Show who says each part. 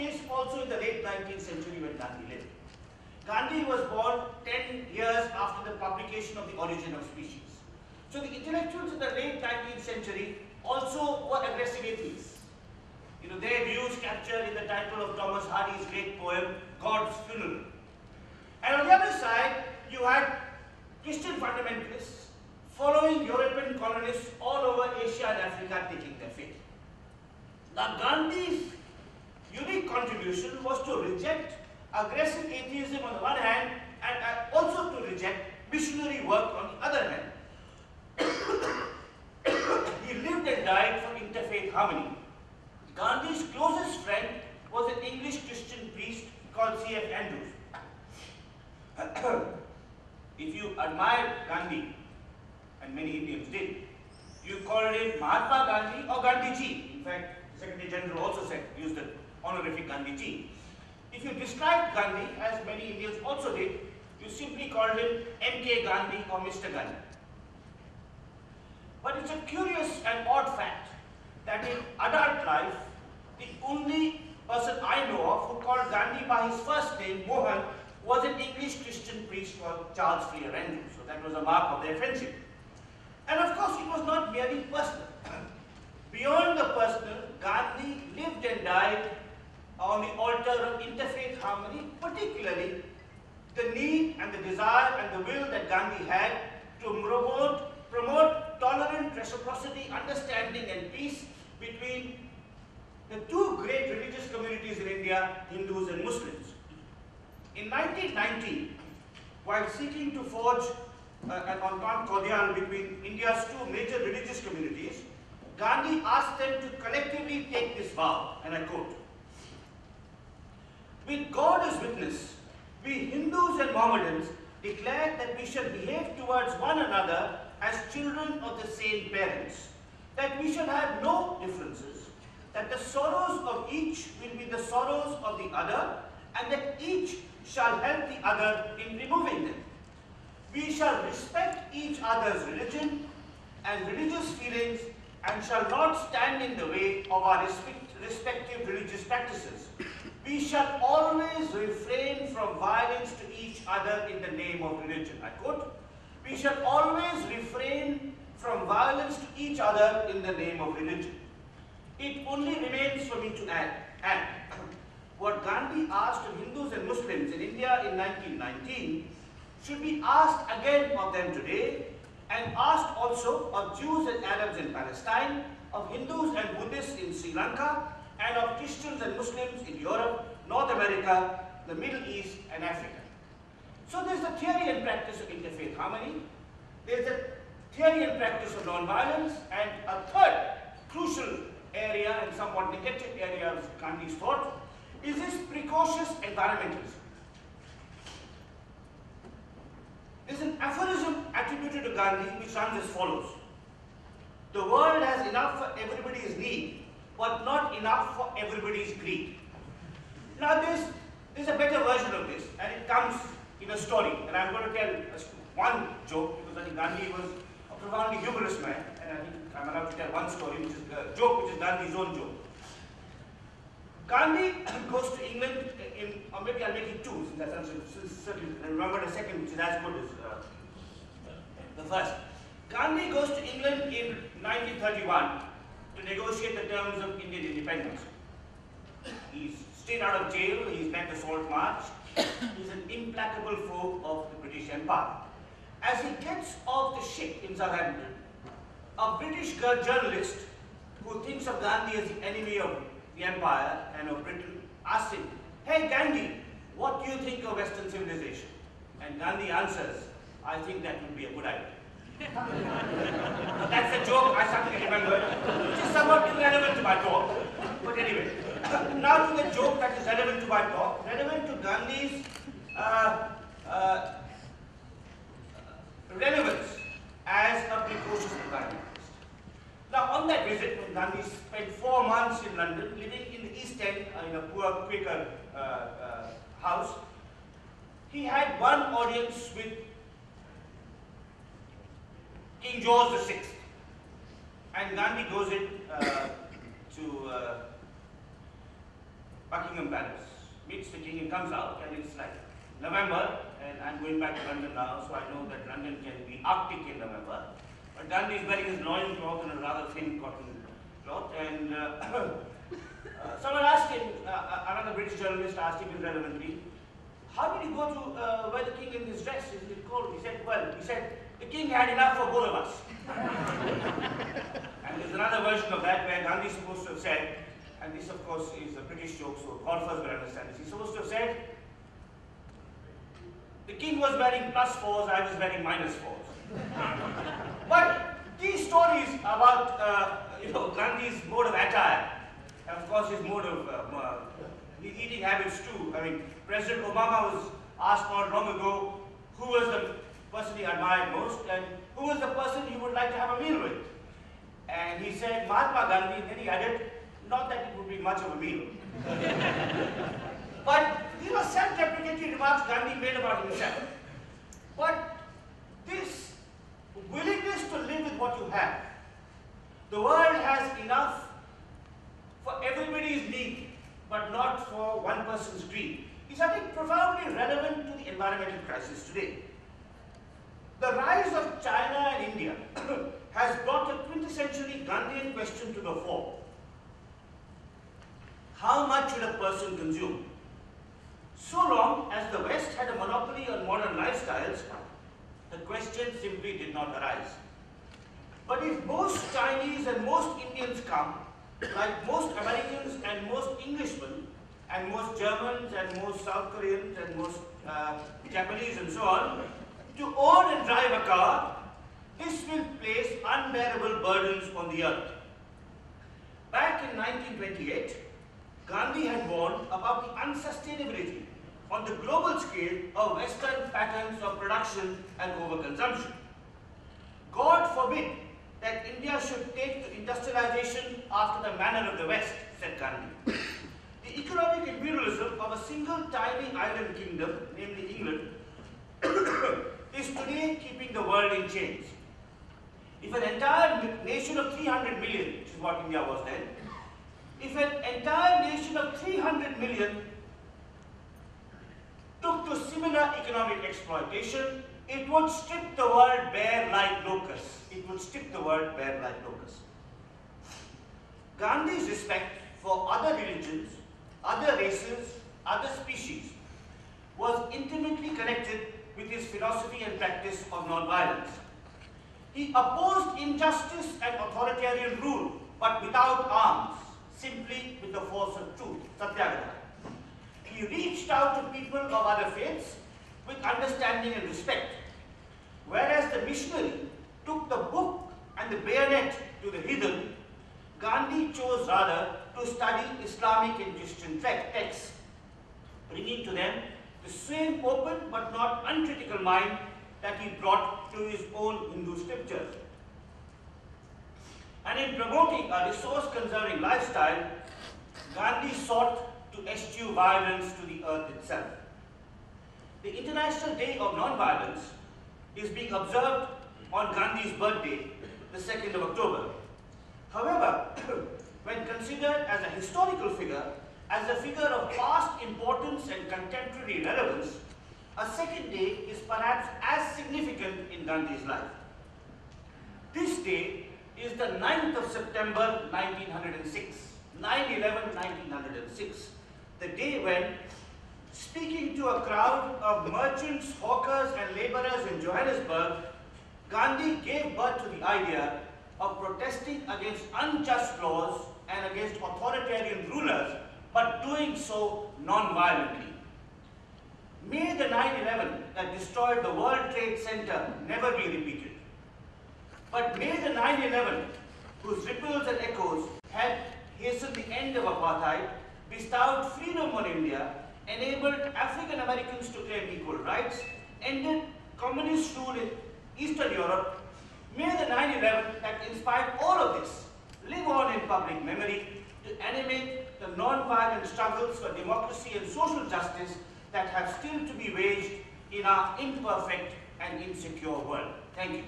Speaker 1: case also in the late 19th century when Gandhi lived. Gandhi was born 10 years after the publication of The Origin of Species. So the intellectuals in the late 19th century also were aggressive atheists. You know, their views captured in the title of Thomas Hardy's great poem, God's Funeral. And on the other side, you had Christian fundamentalists following European colonists all over Asia and Africa taking their fate. Now, Gandhi's unique contribution was to reject aggressive atheism on the one hand and also to reject missionary work on the other hand. He lived and died for interfaith harmony. Gandhi's closest friend was an English Christian priest called C.F. Andrews. If you admired Gandhi, and many Indians did, you called him Mahatma Gandhi or Gandhiji. In fact, the Secretary General also used the honorific Gandhiji. If you disliked Gandhi, as many Indians also did, you simply called him M.K. Gandhi or Mr. Gandhi. But it's a curious and odd fact that in adult life, the only person I know of who called Gandhi by his first name, Mohan, was an English Christian priest called Charles Freer Andrews. So that was a mark of their friendship. And of course, it was not merely personal. Beyond the personal, Gandhi lived and died on the altar of interfaith harmony, particularly the need and the desire and the will that Gandhi had to promote tolerant reciprocity, understanding and peace between the two great religious communities in India, Hindus and Muslims. In 1990, while seeking to forge an entente cordiale between India's two major religious communities, Gandhi asked them to collectively take this vow, and I quote, "With God as witness, we Hindus and Mohammedans declare that we shall behave towards one another as children of the same parents, that we shall have no differences, that the sorrows of each will be the sorrows of the other, and that each shall help the other in removing them. We shall respect each other's religion and religious feelings and shall not stand in the way of our respective religious practices. We shall always refrain from violence to each other in the name of religion." I quote, "We shall always refrain from violence to each other in the name of religion." It only remains for me to add what Gandhi asked of Hindus and Muslims in India in 1919 should be asked again of them today, and asked also of Jews and Arabs in Palestine, of Hindus and Buddhists in Sri Lanka, and of Christians and Muslims in Europe, North America, the Middle East, and Africa. So there's the theory and practice of interfaith harmony, there's the theory and practice of non-violence, and a third crucial area and somewhat neglected area of Gandhi's thought is this precocious environmentalism. There's an aphorism attributed to Gandhi which runs as follows: "The world has enough for everybody's need, but not enough for everybody's greed." Now there's a better version of this, and it comes in a story, and I'm going to tell one joke because I think Gandhi was a profoundly humorous man, and I think I'm allowed to tell one story, which is a joke which is Gandhi's own joke. Gandhi goes to England or maybe I'll make it two, since that's certainly remember the second, which is as good as the first. Gandhi goes to England in 1931 to negotiate the terms of Indian independence. He's stayed out of jail, he's met the Salt March, he's an implacable foe of the British Empire. As he gets off the ship in Southampton, a British journalist who thinks of Gandhi as the enemy of the empire and of Britain asks him, "Hey Gandhi, what do you think of Western civilization?" And Gandhi answers, "I think that would be a good idea." That's a joke I suddenly remembered, which is somewhat irrelevant to my talk. But anyway, now to the joke that is relevant to my talk, relevant to Gandhi's relevance as a precocious environmentalist. Now, on that visit, when Gandhi spent 4 months in London, living in the East End in a poor Quaker house, he had one audience with King George VI. And Gandhi goes in Buckingham Palace, meets the king and comes out, and it's like November, and I'm going back to London now, so I know that London can be Arctic in November. But Gandhi is wearing his loincloth and a rather thin cotton cloth, and someone asked him, another British journalist asked him irrelevantly, how did he go to where the king in his dress? Is it cold? He said, the king had enough for both of us. And there's another version of that where Gandhi is supposed to have said, and this of course is a British joke, so golfers will understand this. He's supposed to have said, the king was wearing +4s, I was wearing -4s. But these stories about Gandhi's mode of attire, and of course his mode of his eating habits too. I mean, President Obama was asked not long ago who was the person he admired most and who was the person he would like to have a meal with. And he said Mahatma Gandhi, and then he added, not that it would be much of a meal. But these were self-deprecatory remarks Gandhi made about himself. But this willingness to live with what you have, the world has enough for everybody's need, but not for one person's greed, is I think profoundly relevant to the environmental crisis today. The rise of China and India has brought a quintessentially Gandhian question to the fore. How much should a person consume? So long as the West had a monopoly on modern lifestyles, the question simply did not arise. But if most Chinese and most Indians come, like most Americans and most Englishmen, and most Germans and most South Koreans and most Japanese and so on, to own and drive a car, this will place unbearable burdens on the earth. Back in 1928, Gandhi had warned about the unsustainability on the global scale of Western patterns of production and overconsumption. God forbid that India should take to industrialization after the manner of the West, said Gandhi. The economic imperialism of a single tiny island kingdom, namely England, is today keeping the world in chains. If an entire nation of 300 million, which is what India was then, if an entire nation of 300 million took to similar economic exploitation, it would strip the world bare like locusts. It would strip the world bare like locusts. Gandhi's respect for other religions, other races, other species was intimately connected with his philosophy and practice of non-violence. He opposed injustice and authoritarian rule, but without arms, simply with the force of truth, satyagraha. He reached out to people of other faiths with understanding and respect, whereas the missionary took the book and the bayonet to the heathen. Gandhi chose rather to study Islamic and Christian texts, bringing to them the same open but not uncritical mind that he brought to his own Hindu scriptures. And in promoting a resource-conserving lifestyle, Gandhi sought to eschew violence to the earth itself. The International Day of Non-Violence is being observed on Gandhi's birthday, the 2nd of October. However, when considered as a historical figure, as a figure of past importance and contemporary relevance, a second day is perhaps as significant in Gandhi's life. This day is the 9th of September 1906, 9/11/1906, the day when, speaking to a crowd of merchants, hawkers and laborers in Johannesburg, Gandhi gave birth to the idea of protesting against unjust laws and against authoritarian rulers, but doing so non-violently. May the 9/11 that destroyed the World Trade Center never be repeated. But may the 9/11, whose ripples and echoes had hastened the end of apartheid, bestowed freedom on India, enabled African Americans to claim equal rights, ended communist rule in Eastern Europe, may the 9/11 that inspired all of this live on in public memory to animate the non-violent struggles for democracy and social justice that have still to be waged in our imperfect and insecure world. Thank you.